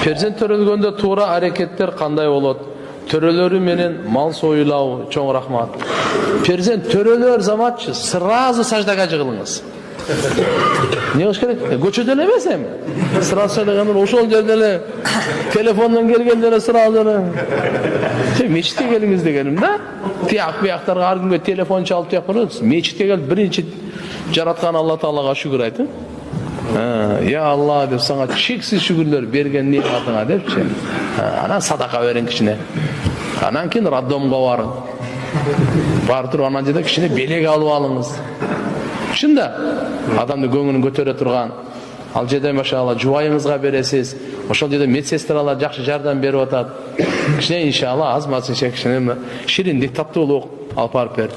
Перзент төрөлгөндө туура аракеттер кандай болот? Төрөлөрү менен мал союлабы? Чоң рахмат. Перзент төрөлөр заматчы сразу саждага жыгылыңыз. Не кылыш керек? Көчөдө эле эмес эми. Сразу саждага ошол жерде эле телефондон келгенде эле сразу эле мечитке келиңиз дегеним да. Тияк бияктарга ар күнгө телефон чалып тияк барабыз. Мечитке келип биринчи жараткан Алла Таалага шүгүр айтып. Я Алла деп сага чексиз шүгүрлөр берген неmatыңа депчи. Анан садака бериң кичине. Анан кийин роддомго барың. Барып туруп анан жерде кичине белек алып алыңыз. Шында адамды көңүлүн көтөрө турган ал жерде машалла жубайыңызга бересиз. Ошол жерде медсестралар жакшы жардам берип атат. Кичине иншалла аз мазынча кичине шириндик таттуулук алып барып бер.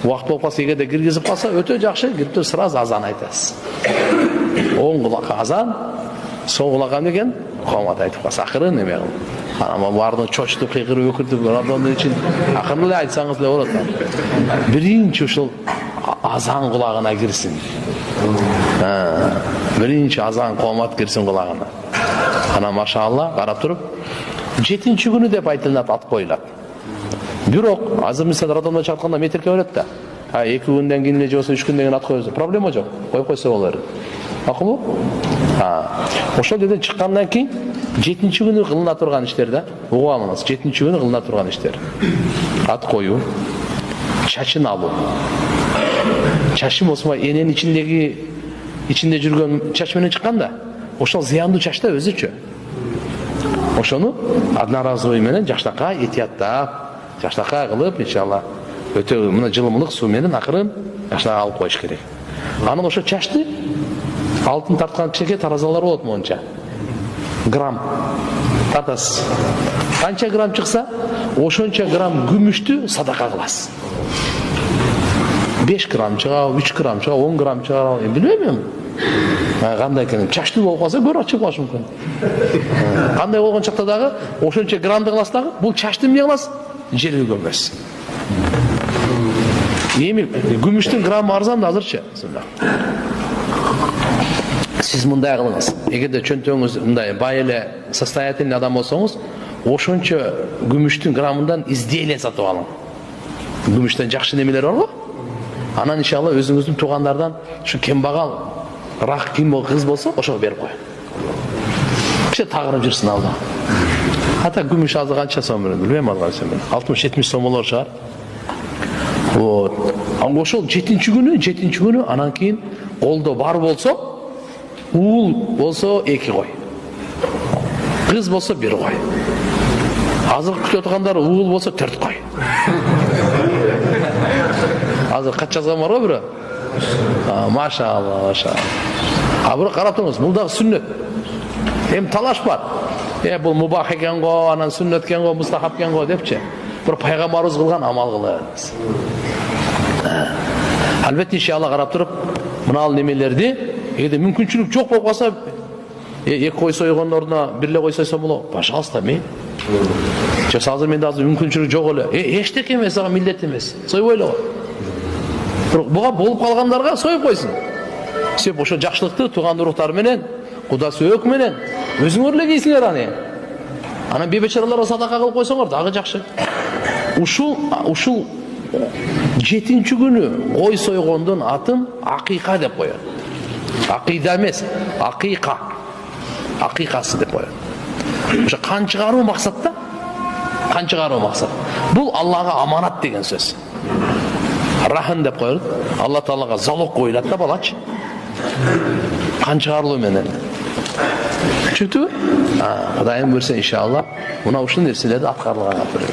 Убакыт болуп калса эгерде киргизип калса өтө жакшы, кирип туруп сразу азан айтасыз. Оң кулакка азан, сол кулакка деген коомат айтып калса акырын эме кылып. Анан баардыгын чочтуп, кыйкырып, өкүртүп, радиондун үчүн акырын эле айтсаңыз эле болот. Биринчи ушул азан кулагына кирсин. Биринчи азан коомат кирсин кулагына. Анан машалла карап туруп 7-нчи күнү деп айтылат, ат коюлат. Бирок азыр мисал радиондо чалтканда метрке берет да. 2 күндөн кийин же болсо 3 күндөн кийин ат коюлса, проблема жок. Коюп койсо болор. Макулбу? Ошол жерден чыккандан кийин 7-нчи күнү кылына турган иштер да. Угуп алыңыз, 7-нчи күнү кылына турган иштер. Ат коюу, чачын алуу. Чачы болсо эненин ичинде жүргөн чач менен чыккан да. Ошол зыяндуу чач да өзүчө. Ошону одноразовый менен жакшакай этияттап, жакшакай кылып, иншалла өтө мына жылымдык суу менен акырын жакшакай алып коюш керек. Анан ошо чачты алтын тарткан кичине таразалар болот монча. Грамм тартасыз. Канча грамм чыкса, ошонча грамм күмүштү садака кыласыз. 5 грамм чыгабы, 3 грамм чыгабы, 10 грамм чыгабы, билбейм мен. Кандай экенин, чачтуу болуп калса көрөк чыгып калышы мүмкүн. Кандай болгон чакта дагы ошонча граммды кыласыз дагы, бул чачты эмне кыласыз? Жерге көмөсүз. Эми күмүштүн граммы арзан да азырчы. Сиз мындай кылыңыз. Эгерде чөнтөгүңүз мындай бай эле состоятельный адам болсоңуз, ошончо күмүштүн граммынан изделие сатып алың. Күмүштөн жакшы немелер барбы? Анан иншалла өзүңүздүн туугандардан ушу кембагал рак ким кыз болсо, ошого берип кой. Кеше тагырып жүрсүн алда. Ата күмүш азыр канча сом берет, билбейм азыр. 60-70 сом болор чыгар. Вот. Ошол 7-нчи күнү анан кийин колдо бар болсо, уул болсо 2 кой. Кыз болсо 1 кой. Азыр күтүп тургандар уул болсо 4 кой. Азыр кат жазган барбы бирөө? Машалла, машалла. Бирок карап туруңуз, бул дагы сүннөт. Эми талаш бар. Бул мубах экен го, анан сүннөт экен го, мустахаб экен го депчи. Бир пайгамбарыбыз кылган амал кылабыз. Албетте иншалла карап туруп, мына немелерди, эгерде мүмкүнчүлүк жок болуп калса, 2 кой сойгондун ордуна 1 эле кой сойсом болот. Пожалуйста, мен. Азыр менде азыр мүмкүнчүлүк жок эле. Эчтеке эмес, ага милдет эмес. Сойбой эле кой. Бирок буга болуп калгандарга союп койсун. Сеп ошо жакшылыкты тууган уруктар менен, куда сөөк менен өзүңөр эле кейсиңер аны. Анан бебечараларга садака кылып койсоңор дагы жакшы. Ушул 7-нчи күнү кой сойгондун атын акыйка деп коёт. Акыйда эмес, акыйка. Акыйкасы деп коёт. Ошо кан чыгаруу максатта, кан чыгаруу максат. Бул Аллага аманат деген сөз. Рахан деп коёт. Алла Таалага залог коюлат да балачы. Кан чыгарылуу менен. Түшүнүптүбү? Кудайым буйрса иншалла мына ушул нерселерди аткарылганга турат.